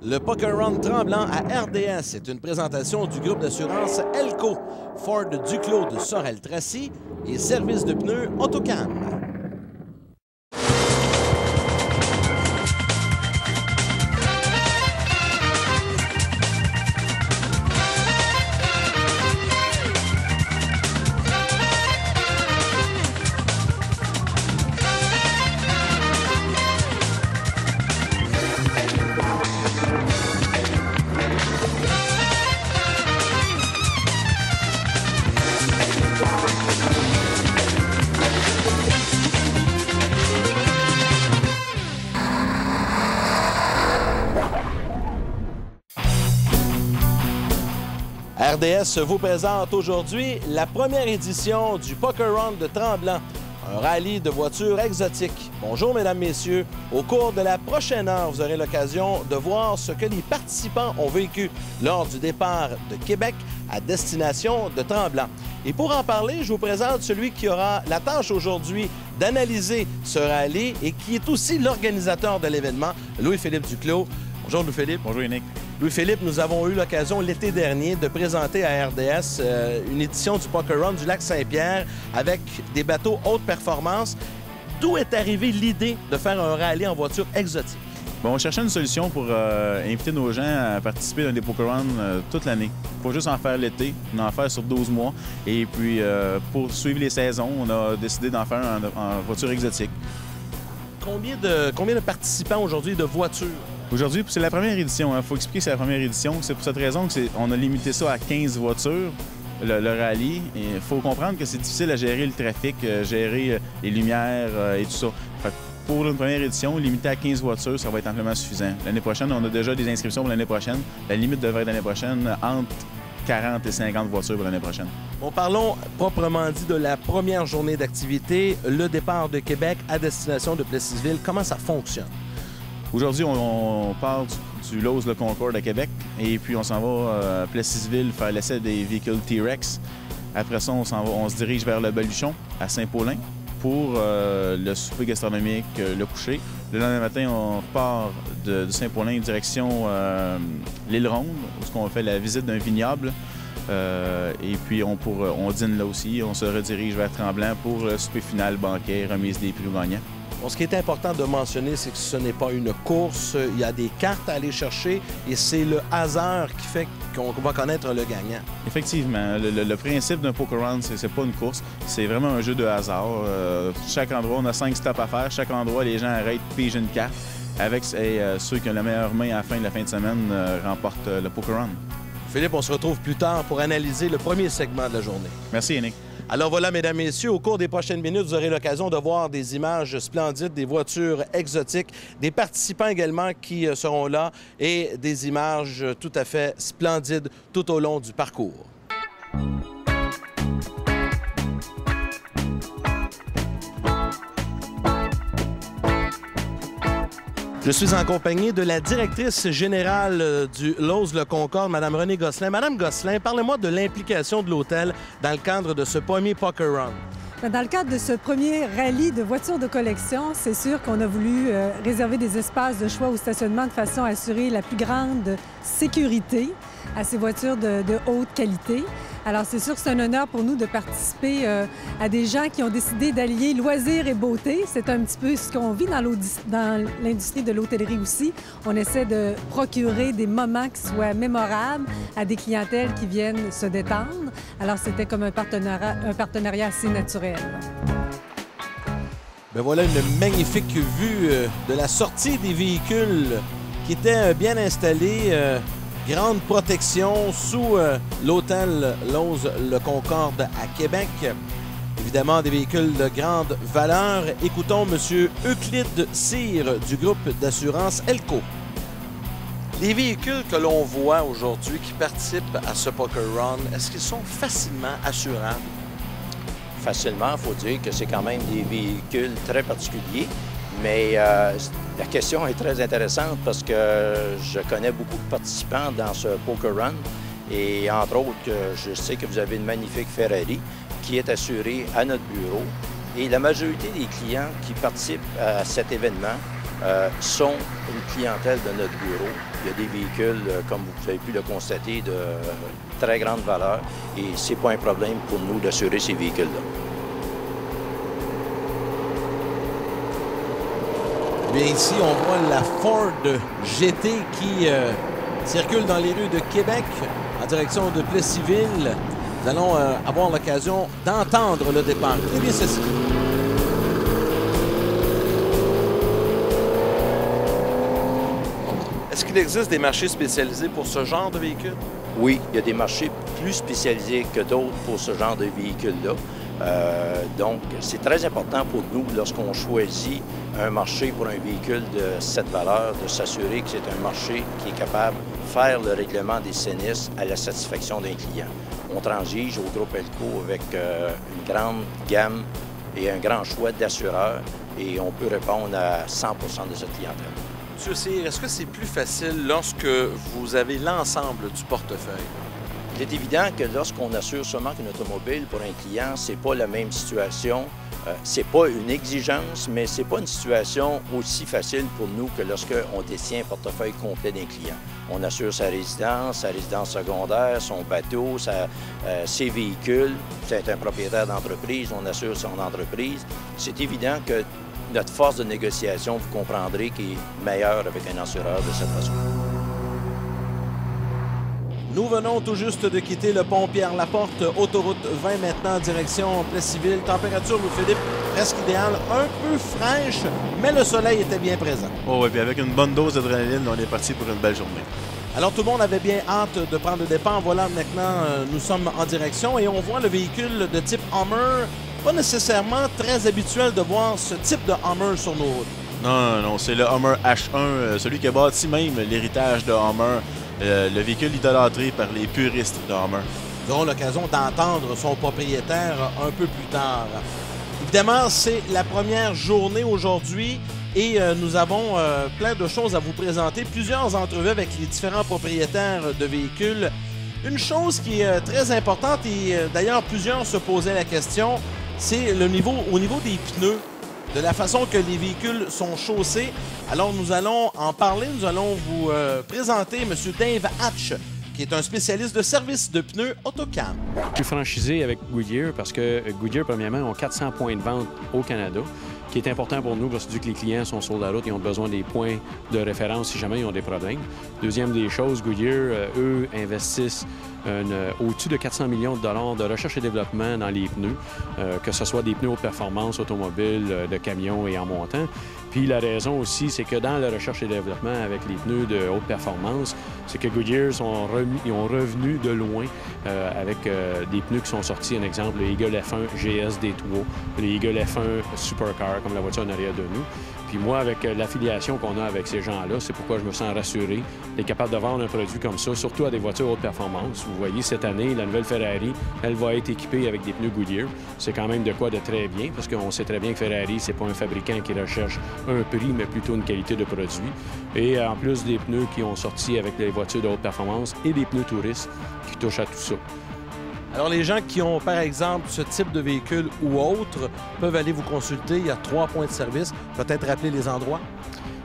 Le Poker Run Tremblant à RDS est une présentation du groupe d'assurance Elco, Ford Duclos de Sorel-Tracy et service de pneus Autocam. RDS vous présente aujourd'hui la première édition du Poker Run de Tremblant, un rallye de voitures exotiques. Bonjour mesdames, messieurs. Au cours de la prochaine heure, vous aurez l'occasion de voir ce que les participants ont vécu lors du départ de Québec à destination de Tremblant. Et pour en parler, je vous présente celui qui aura la tâche aujourd'hui d'analyser ce rallye et qui est aussi l'organisateur de l'événement, Louis-Philippe Duclos. Bonjour Louis-Philippe. Bonjour Yannick. Louis-Philippe, nous avons eu l'occasion l'été dernier de présenter à RDS une édition du Poker Run du Lac-Saint-Pierre avec des bateaux haute performance. D'où est arrivée l'idée de faire un rallye en voiture exotique? Bon, on cherchait une solution pour inviter nos gens à participer dans des Poker Run toute l'année. Pas juste en faire l'été, mais en faire sur 12 mois. Et puis, pour suivre les saisons, on a décidé d'en faire en voiture exotique. Combien de participants aujourd'hui de voitures? Aujourd'hui, c'est la première édition. Il faut expliquer que c'est la première édition. C'est pour cette raison qu'on a limité ça à 15 voitures, le rallye. Il faut comprendre que c'est difficile à gérer le trafic, gérer les lumières et tout ça. Fait que pour une première édition, limité à 15 voitures, ça va être amplement suffisant. L'année prochaine, on a déjà des inscriptions pour l'année prochaine. La limite devrait être l'année prochaine entre 40 et 50 voitures pour l'année prochaine. Bon, parlons proprement dit de la première journée d'activité, le départ de Québec à destination de Plessisville. Comment ça fonctionne? Aujourd'hui, on part du Lowe's-le-Concorde à Québec et puis on s'en va à Plessisville faire l'essai des véhicules T-Rex. Après ça, on se dirige vers le Baluchon à Saint-Paulin pour le souper gastronomique, le coucher. Le lendemain matin, on repart de Saint-Paulin direction l'île Ronde, où on fait la visite d'un vignoble. Et puis on dîne là aussi. On se redirige vers Tremblant pour le souper final, banquet, remise des prix gagnants. Bon, ce qui est important de mentionner, c'est que ce n'est pas une course. Il y a des cartes à aller chercher et c'est le hasard qui fait qu'on va connaître le gagnant. Effectivement. Le principe d'un Poker Run, c'est pas une course. C'est vraiment un jeu de hasard. Chaque endroit, on a 5 stops à faire. Chaque endroit, les gens arrêtent, pigent une carte. Avec ceux qui ont la meilleure main à la fin de semaine remportent le Poker Run. Philippe, on se retrouve plus tard pour analyser le premier segment de la journée. Merci Yannick. Alors voilà, mesdames, messieurs, au cours des prochaines minutes, vous aurez l'occasion de voir des images splendides, des voitures exotiques, des participants également qui seront là et des images tout à fait splendides tout au long du parcours. Je suis en compagnie de la directrice générale du Lowe's-le-Concorde, Mme Renée Gosselin. Madame Gosselin, parlez-moi de l'implication de l'hôtel dans le cadre de ce premier Poker Run. Dans le cadre de ce premier rallye de voitures de collection, c'est sûr qu'on a voulu réserver des espaces de choix au stationnement de façon à assurer la plus grande sécurité à ces voitures de haute qualité. Alors, c'est sûr que c'est un honneur pour nous de participer à des gens qui ont décidé d'allier loisirs et beauté. C'est un petit peu ce qu'on vit dans l'industrie de l'hôtellerie aussi. On essaie de procurer des moments qui soient mémorables à des clientèles qui viennent se détendre. Alors, c'était comme un partenariat assez naturel. Bien, voilà une magnifique vue de la sortie des véhicules qui étaient bien installés. Grande protection sous l'hôtel Lowe's-le-Concorde à Québec. Évidemment, des véhicules de grande valeur. Écoutons M. Euclide Cyr du groupe d'assurance Elco. Les véhicules que l'on voit aujourd'hui qui participent à ce Poker Run, est-ce qu'ils sont facilement assurables? Facilement, il faut dire que c'est quand même des véhicules très particuliers, mais la question est très intéressante parce que je connais beaucoup de participants dans ce Poker Run et entre autres, je sais que vous avez une magnifique Ferrari qui est assurée à notre bureau et la majorité des clients qui participent à cet événement sont une clientèle de notre bureau. Il y a des véhicules, comme vous avez pu le constater, de très grande valeur et ce n'est pas un problème pour nous d'assurer ces véhicules-là. Bien, ici, on voit la Ford GT qui circule dans les rues de Québec en direction de Plessisville. Nous allons avoir l'occasion d'entendre le départ. Écoutez bien ceci. Est-ce qu'il existe des marchés spécialisés pour ce genre de véhicule? Oui, il y a des marchés plus spécialisés que d'autres pour ce genre de véhicule-là. Donc, c'est très important pour nous, lorsqu'on choisit un marché pour un véhicule de cette valeur, de s'assurer que c'est un marché qui est capable de faire le règlement des sinistres à la satisfaction d'un client. On transige au groupe Elco avec une grande gamme et un grand choix d'assureurs et on peut répondre à 100% de cette clientèle. Monsieur Cyr, est-ce que c'est plus facile lorsque vous avez l'ensemble du portefeuille? Il est évident que lorsqu'on assure seulement qu'une automobile pour un client, c'est pas la même situation. C'est pas une exigence, mais c'est pas une situation aussi facile pour nous que lorsqu'on détient un portefeuille complet d'un client. On assure sa résidence secondaire, son bateau, ses véhicules. C'est un propriétaire d'entreprise, on assure son entreprise. C'est évident que notre force de négociation, vous comprendrez, qui est meilleure avec un assureur de cette façon. Nous venons tout juste de quitter le pont Pierre-Laporte, autoroute 20 maintenant, direction Plessisville. Température, Louis-Philippe, presque idéale, un peu fraîche, mais le soleil était bien présent. Oh oui, puis avec une bonne dose d'adrénaline, on est parti pour une belle journée. Alors tout le monde avait bien hâte de prendre le départ. Voilà, maintenant, nous sommes en direction et on voit le véhicule de type Hummer. Pas nécessairement très habituel de voir ce type de Hummer sur nos routes. Non, c'est le Hummer H1, celui qui a bâti même l'héritage de Hummer. Le véhicule idolâtré par les puristes de Hummer. Nous aurons l'occasion d'entendre son propriétaire un peu plus tard. Évidemment, c'est la première journée aujourd'hui et nous avons plein de choses à vous présenter. Plusieurs entrevues avec les différents propriétaires de véhicules. Une chose qui est très importante et d'ailleurs plusieurs se posaient la question, c'est au niveau des pneus. De la façon que les véhicules sont chaussés. Alors, nous allons en parler. Nous allons vous présenter M. Dave Hatch, qui est un spécialiste de service de pneus Autocam. Je suis franchisé avec Goodyear parce que Goodyear, premièrement, ont 400 points de vente au Canada, qui est important pour nous parce que les clients sont sur la route, ils ont besoin des points de référence si jamais ils ont des problèmes. Deuxième des choses, Goodyear, eux, investissent au-dessus de 400 millions de dollars de recherche et développement dans les pneus, que ce soit des pneus haute performance, automobiles, de camions et en montant. Puis la raison aussi, c'est que dans la recherche et développement avec les pneus de haute performance, c'est que Goodyear ils ont revenu de loin avec des pneus qui sont sortis. Un exemple, le Eagle F1 GS D3, le Eagle F1 Supercar, comme la voiture en arrière de nous. Puis moi, avec l'affiliation qu'on a avec ces gens-là, c'est pourquoi je me sens rassuré d'être capable de vendre un produit comme ça, surtout à des voitures haute performance. Vous voyez, cette année, la nouvelle Ferrari, elle va être équipée avec des pneus Goodyear. C'est quand même de quoi de très bien, parce qu'on sait très bien que Ferrari, c'est pas un fabricant qui recherche un prix, mais plutôt une qualité de produit. Et en plus des pneus qui ont sorti avec les voitures de haute performance et des pneus touristes qui touchent à tout ça. Alors, les gens qui ont, par exemple, ce type de véhicule ou autre peuvent aller vous consulter. Il y a 3 points de service. Peut-être rappeler les endroits.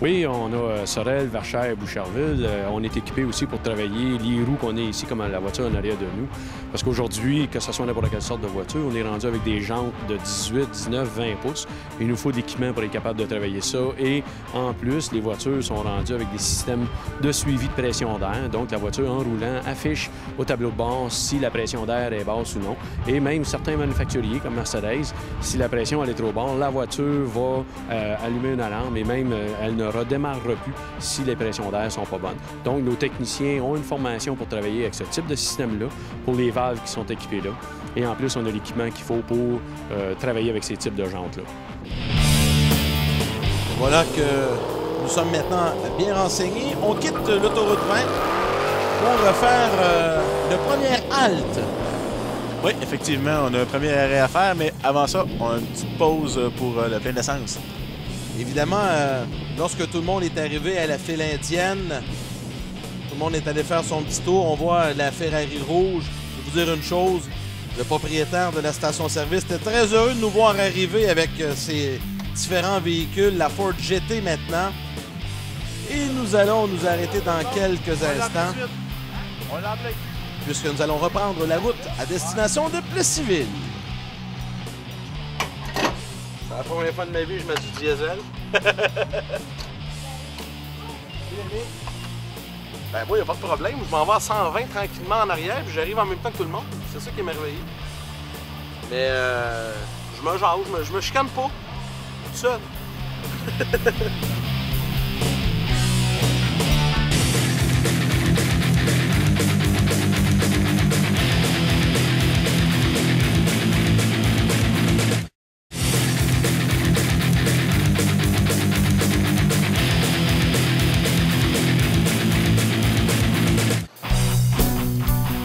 Oui, on a Sorel, Verchères, Boucherville. On est équipé aussi pour travailler les roues qu'on a ici, comme la voiture en arrière de nous. Parce qu'aujourd'hui, que ce soit n'importe quelle sorte de voiture, on est rendu avec des jantes de 18, 19, 20 pouces. Il nous faut de l'équipement pour être capable de travailler ça. Et en plus, les voitures sont rendues avec des systèmes de suivi de pression d'air. Donc, la voiture, en roulant, affiche au tableau de bord si la pression d'air est basse ou non. Et même certains manufacturiers, comme Mercedes, si la pression elle est trop basse, la voiture va allumer une alarme et même elle ne redémarrera plus si les pressions d'air ne sont pas bonnes. Donc, nos techniciens ont une formation pour travailler avec ce type de système-là, pour les valves qui sont équipées là. Et en plus, on a l'équipement qu'il faut pour travailler avec ces types de jantes-là. Voilà que nous sommes maintenant bien renseignés. On quitte l'autoroute 20 pour faire le premier halte. Oui, effectivement, on a un premier arrêt à faire, mais avant ça, on a une petite pause pour le plein d'essence. Évidemment, lorsque tout le monde est arrivé à la file indienne, tout le monde est allé faire son petit tour. On voit la Ferrari rouge. Je vais vous dire une chose, le propriétaire de la station-service était très heureux de nous voir arriver avec ses différents véhicules, la Ford GT maintenant. Et nous allons nous arrêter dans quelques instants, puisque nous allons reprendre la route à destination de Plessisville. C'est la première fois de ma vie que je mets du diesel. Ben moi, il n'y a pas de problème. Je m'en vais à 120 tranquillement en arrière, puis j'arrive en même temps que tout le monde. C'est ça qui est merveilleux. Mais je me jase, je me chicane pas. Tout seul.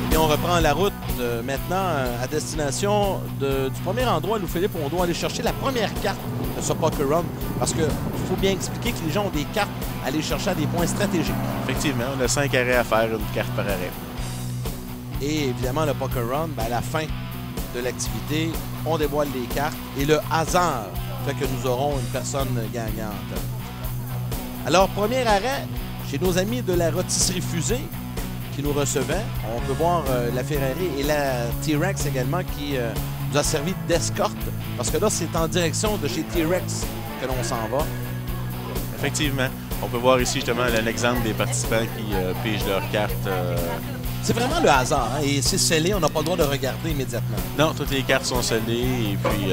Et on reprend la route maintenant à destination du premier endroit où Philippe, on doit aller chercher la première carte de ce Poker Run. Parce qu'il faut bien expliquer que les gens ont des cartes à aller chercher à des points stratégiques. Effectivement, on a 5 arrêts à faire, une carte par arrêt. Et évidemment, le Poker Run, ben, à la fin de l'activité, on dévoile les cartes et le hasard fait que nous aurons une personne gagnante. Alors, premier arrêt chez nos amis de la rôtisserie Fusée qui nous recevaient. On peut voir la Ferrari et la T-Rex également qui nous a servi d'escorte parce que là, c'est en direction de chez T-Rex que l'on s'en va. Effectivement. On peut voir ici justement un exemple des participants qui pigent leurs cartes. C'est vraiment le hasard, hein? Et c'est scellé, on n'a pas le droit de regarder immédiatement. Non, toutes les cartes sont scellées et puis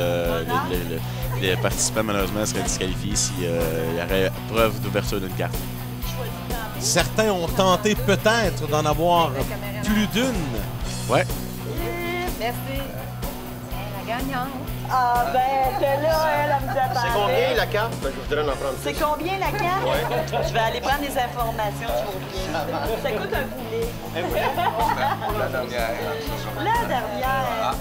les participants malheureusement seraient disqualifiés s'il y aurait preuve d'ouverture d'une carte. Certains ont tenté peut-être d'en avoir plus d'une. Ouais. Merci. La gagnante. Ah ben, là, elle me attendait. C'est combien la carte? Ben, je voudrais en prendre plus. C'est combien la carte? Ouais. Je vais aller prendre des informations, je vous reviens. Ça coûte un poulet. Un poulet? La dernière. La dernière.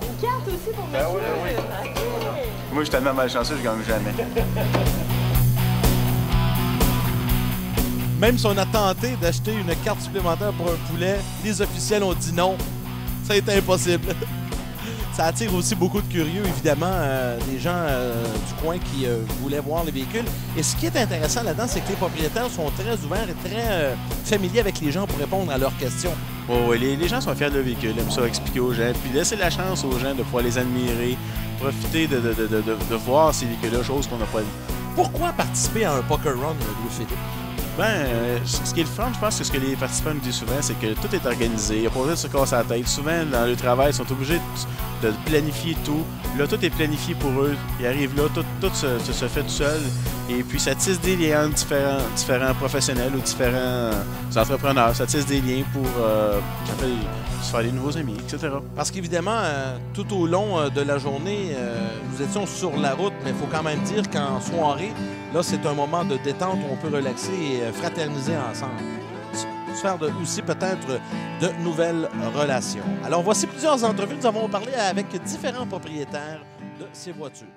Une carte aussi pour monsieur? Oui, oui. OK. Moi, je suis tellement malchanceux, je gagne jamais. Même si on a tenté d'acheter une carte supplémentaire pour un poulet, les officiels ont dit non. Ça a été impossible. Ça attire aussi beaucoup de curieux, évidemment, des gens du coin qui voulaient voir les véhicules. Et ce qui est intéressant là-dedans, c'est que les propriétaires sont très ouverts et très familiers avec les gens pour répondre à leurs questions. Oh, les gens sont fiers de leur véhicule, aiment ça expliquer aux gens, puis laisser la chance aux gens de pouvoir les admirer, profiter de voir ces véhicules-là, chose qu'on n'a pas vu. Pourquoi participer à un Poker Run, Louis-Philippe? Ben, ce qui est le fun, je pense que ce que les participants nous disent souvent, c'est que tout est organisé. Il n'y a pas besoin de se casser la tête. Souvent, dans le travail, ils sont obligés de planifier tout. Là, tout est planifié pour eux. Ils arrivent là, tout se fait tout seul. Et puis, ça tisse des liens entre différents professionnels ou différents entrepreneurs. Ça tisse des liens pour se faire des nouveaux amis, etc. Parce qu'évidemment, tout au long de la journée, nous étions sur la route, mais il faut quand même dire qu'en soirée, là, c'est un moment de détente où on peut relaxer et fraterniser ensemble. Se faire aussi peut-être de nouvelles relations. Alors, voici plusieurs entrevues. Nous avons parlé avec différents propriétaires de ces voitures.